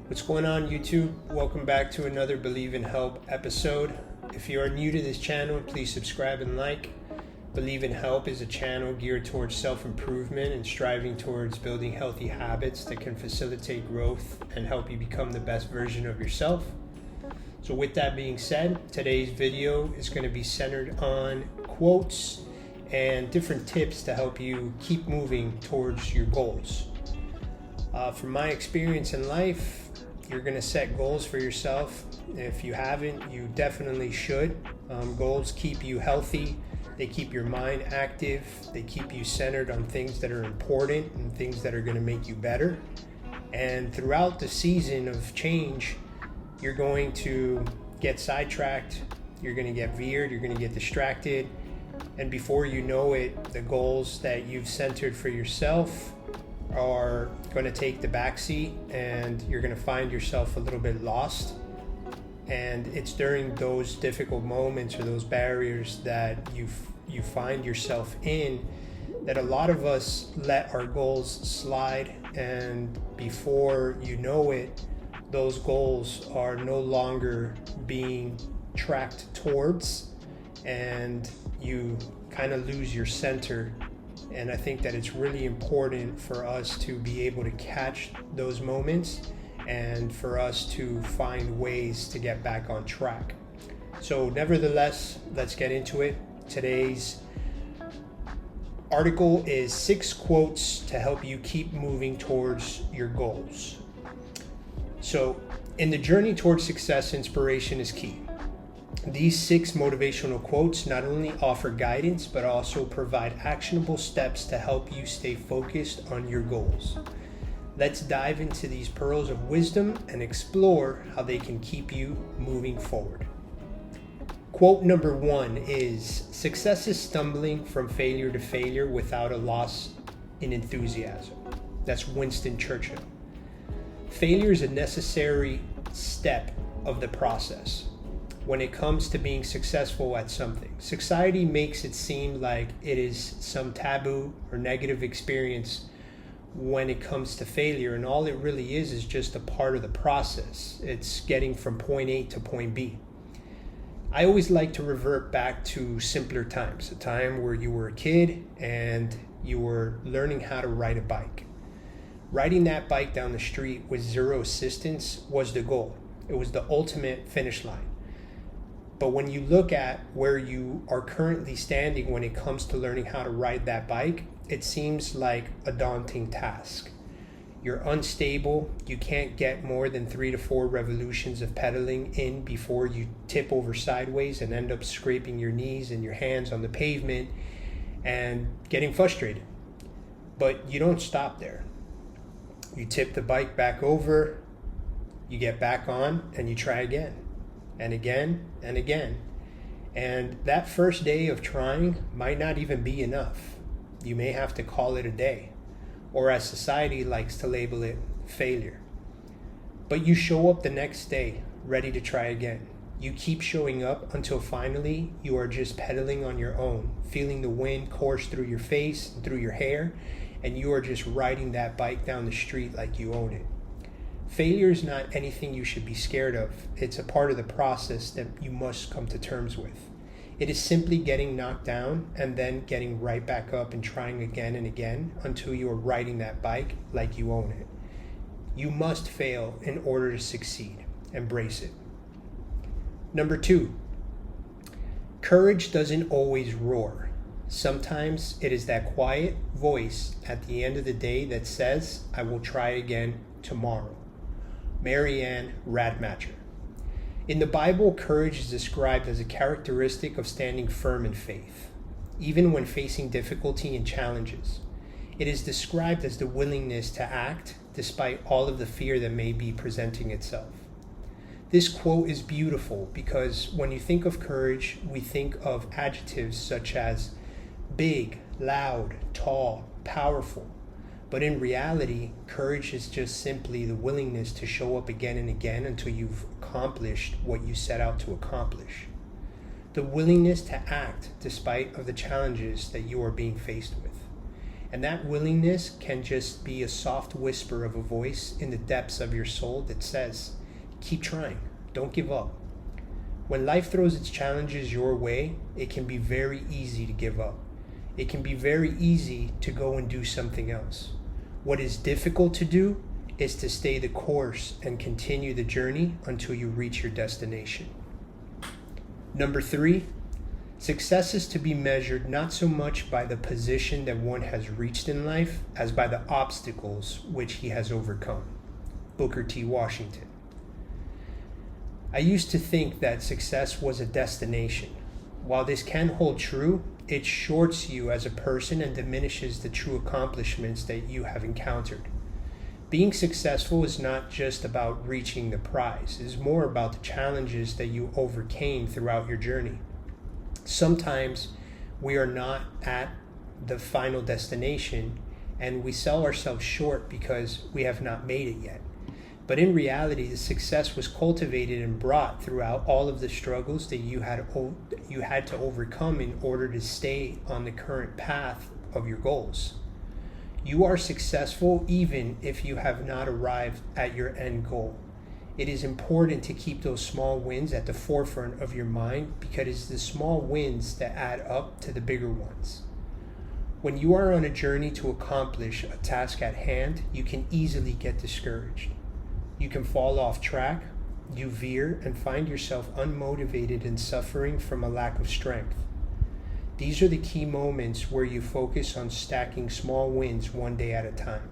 What's going on, YouTube? Welcome back to another Believe in Help episode. If you are new to this channel, please subscribe and like. Believe in Help is a channel geared towards self-improvement and striving towards building healthy habits that can facilitate growth and help you become the best version of yourself. So with that being said, today's video is going to be centered on quotes and different tips to help you keep moving towards your goals. From my experience in life, you're going to set goals for yourself. If you haven't, you definitely should. Goals keep you healthy. They keep your mind active. They keep you centered on things that are important and things that are going to make you better. And throughout the season of change, you're going to get sidetracked. You're going to get veered. You're going to get distracted. And before you know it, the goals that you've centered for yourself are going to take the backseat, and you're going to find yourself a little bit lost. And it's during those difficult moments or those barriers that you find yourself in that a lot of us let our goals slide, and before you know it, those goals are no longer being tracked towards, and you kind of lose your center. And I think that it's really important for us to be able to catch those moments and for us to find ways to get back on track. So nevertheless, let's get into it. Today's article is 6 quotes to help you keep moving towards your goals. So in the journey towards success, inspiration is key. These 6 motivational quotes not only offer guidance, but also provide actionable steps to help you stay focused on your goals. Let's dive into these pearls of wisdom and explore how they can keep you moving forward. Quote number 1 is, "Success is stumbling from failure to failure without a loss in enthusiasm." That's Winston Churchill. Failure is a necessary step of the process when it comes to being successful at something. Society makes it seem like it is some taboo or negative experience when it comes to failure, and all it really is just a part of the process. It's getting from point A to point B. I always like to revert back to simpler times, a time where you were a kid and you were learning how to ride a bike. Riding that bike down the street with zero assistance was the goal. It was the ultimate finish line. But when you look at where you are currently standing when it comes to learning how to ride that bike, it seems like a daunting task. You're unstable. You can't get more than 3 to 4 revolutions of pedaling in before you tip over sideways and end up scraping your knees and your hands on the pavement and getting frustrated. But you don't stop there. You tip the bike back over, you get back on, and you try again. And again and again. And that first day of trying might not even be enough. You may have to call it a day, or as society likes to label it, failure. But you show up the next day, ready to try again. You keep showing up until finally you are just pedaling on your own, feeling the wind course through your face and through your hair, and you are just riding that bike down the street like you own it. Failure is not anything you should be scared of. It's a part of the process that you must come to terms with. It is simply getting knocked down and then getting right back up and trying again and again until you are riding that bike like you own it. You must fail in order to succeed. Embrace it. Number 2, courage doesn't always roar. Sometimes it is that quiet voice at the end of the day that says, "I will try again tomorrow." Marianne Radmacher. In the Bible, courage is described as a characteristic of standing firm in faith, even when facing difficulty and challenges. It is described as the willingness to act despite all of the fear that may be presenting itself. This quote is beautiful because when you think of courage, we think of adjectives such as big, loud, tall, powerful. But in reality, courage is just simply the willingness to show up again and again until you've accomplished what you set out to accomplish. The willingness to act despite of the challenges that you are being faced with. And that willingness can just be a soft whisper of a voice in the depths of your soul that says, keep trying, don't give up. When life throws its challenges your way, it can be very easy to give up. It can be very easy to go and do something else. What is difficult to do is to stay the course and continue the journey until you reach your destination. Number 3, success is to be measured not so much by the position that one has reached in life as by the obstacles which he has overcome. Booker T. Washington. I used to think that success was a destination. While this can hold true, it shorts you as a person and diminishes the true accomplishments that you have encountered. Being successful is not just about reaching the prize. It is more about the challenges that you overcame throughout your journey. Sometimes we are not at the final destination and we sell ourselves short because we have not made it yet. But in reality, the success was cultivated and brought throughout all of the struggles that you had to overcome in order to stay on the current path of your goals. You are successful even if you have not arrived at your end goal. It is important to keep those small wins at the forefront of your mind because it's the small wins that add up to the bigger ones. When you are on a journey to accomplish a task at hand, you can easily get discouraged. You can fall off track, you veer, and find yourself unmotivated and suffering from a lack of strength. These are the key moments where you focus on stacking small wins one day at a time.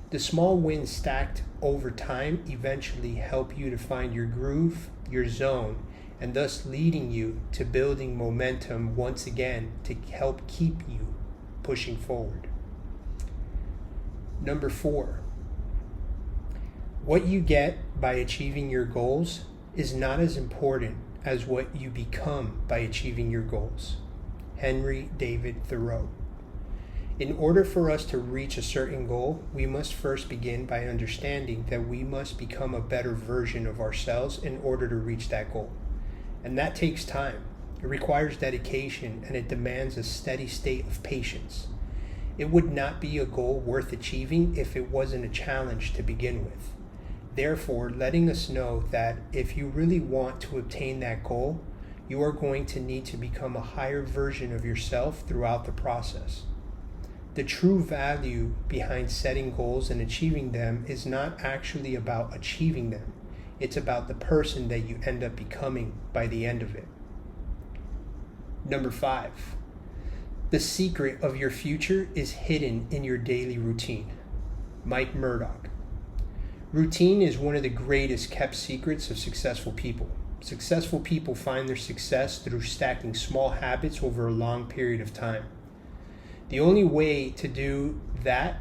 The small wins stacked over time eventually help you to find your groove, your zone, and thus leading you to building momentum once again to help keep you pushing forward. Number 4. What you get by achieving your goals is not as important as what you become by achieving your goals. Henry David Thoreau. In order for us to reach a certain goal, we must first begin by understanding that we must become a better version of ourselves in order to reach that goal. And that takes time. It requires dedication and it demands a steady state of patience. It would not be a goal worth achieving if it wasn't a challenge to begin with. Therefore, letting us know that if you really want to obtain that goal, you are going to need to become a higher version of yourself throughout the process. The true value behind setting goals and achieving them is not actually about achieving them. It's about the person that you end up becoming by the end of it. Number 5. The secret of your future is hidden in your daily routine. Mike Murdoch. Routine is one of the greatest kept secrets of successful people. Successful people find their success through stacking small habits over a long period of time. The only way to do that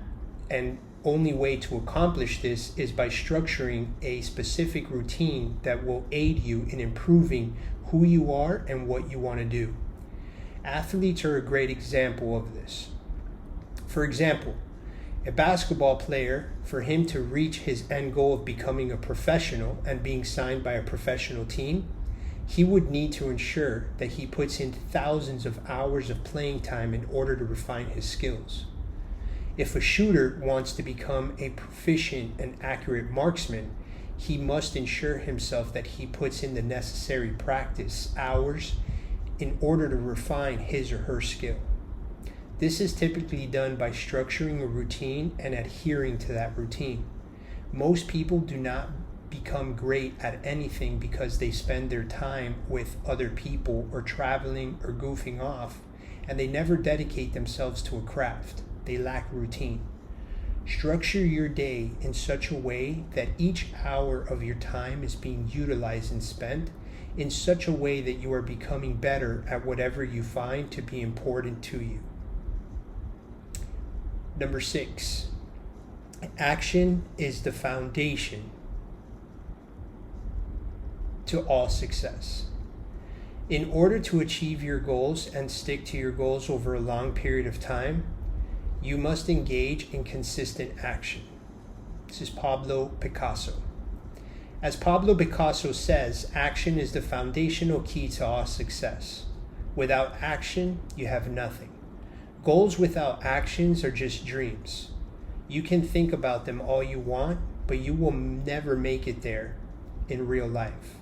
and only way to accomplish this is by structuring a specific routine that will aid you in improving who you are and what you want to do. Athletes are a great example of this. For example, a basketball player, for him to reach his end goal of becoming a professional and being signed by a professional team, he would need to ensure that he puts in thousands of hours of playing time in order to refine his skills. If a shooter wants to become a proficient and accurate marksman, he must ensure himself that he puts in the necessary practice hours in order to refine his or her skill. This is typically done by structuring a routine and adhering to that routine. Most people do not become great at anything because they spend their time with other people or traveling or goofing off, and they never dedicate themselves to a craft. They lack routine. Structure your day in such a way that each hour of your time is being utilized and spent in such a way that you are becoming better at whatever you find to be important to you. Number 6, action is the foundation to all success. In order to achieve your goals and stick to your goals over a long period of time, you must engage in consistent action. This is Pablo Picasso. As Pablo Picasso says, action is the foundational key to all success. Without action, you have nothing. Goals without actions are just dreams. You can think about them all you want, but you will never make it there in real life.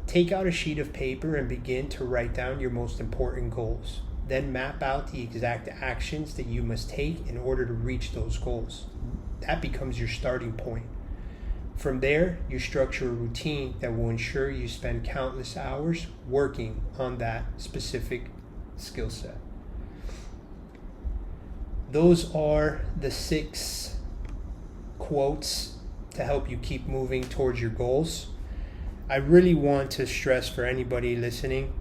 Take out a sheet of paper and begin to write down your most important goals. Then map out the exact actions that you must take in order to reach those goals. That becomes your starting point. From there, you structure a routine that will ensure you spend countless hours working on that specific skill set. Those are the 6 quotes to help you keep moving towards your goals. I really want to stress for anybody listening,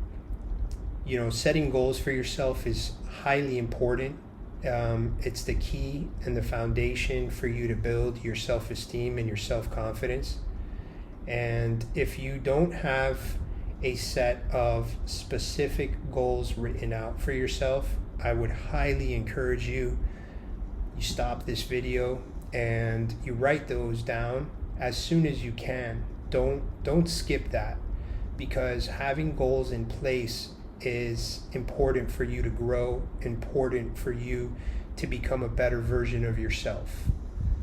setting goals for yourself is highly important. It's the key and the foundation for you to build your self-esteem and your self-confidence. And if you don't have a set of specific goals written out for yourself, I would highly encourage you stop this video and you write those down as soon as you can. Don't skip that, because having goals in place is important for you to grow, important for you to become a better version of yourself.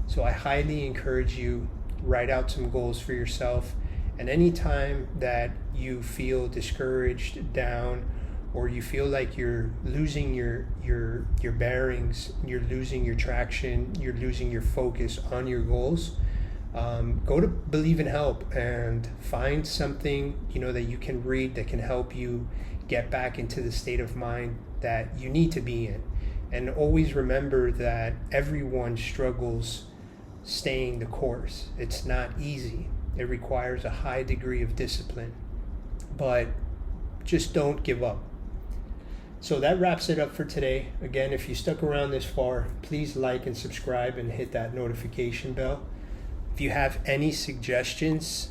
So I highly encourage you, write out some goals for yourself, and anytime that you feel discouraged, down, or you feel like you're losing your bearings, you're losing your traction, you're losing your focus on your goals, go to Believe in Help and find something that you can read that can help you get back into the state of mind that you need to be in. And always remember that everyone struggles staying the course. It's not easy. It requires a high degree of discipline, but just don't give up. So that wraps it up for today. Again, if you stuck around this far, please like and subscribe and hit that notification bell. If you have any suggestions,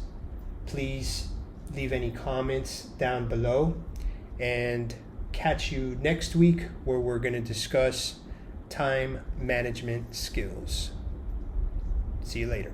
please leave any comments down below, and catch you next week where we're going to discuss time management skills. See you later.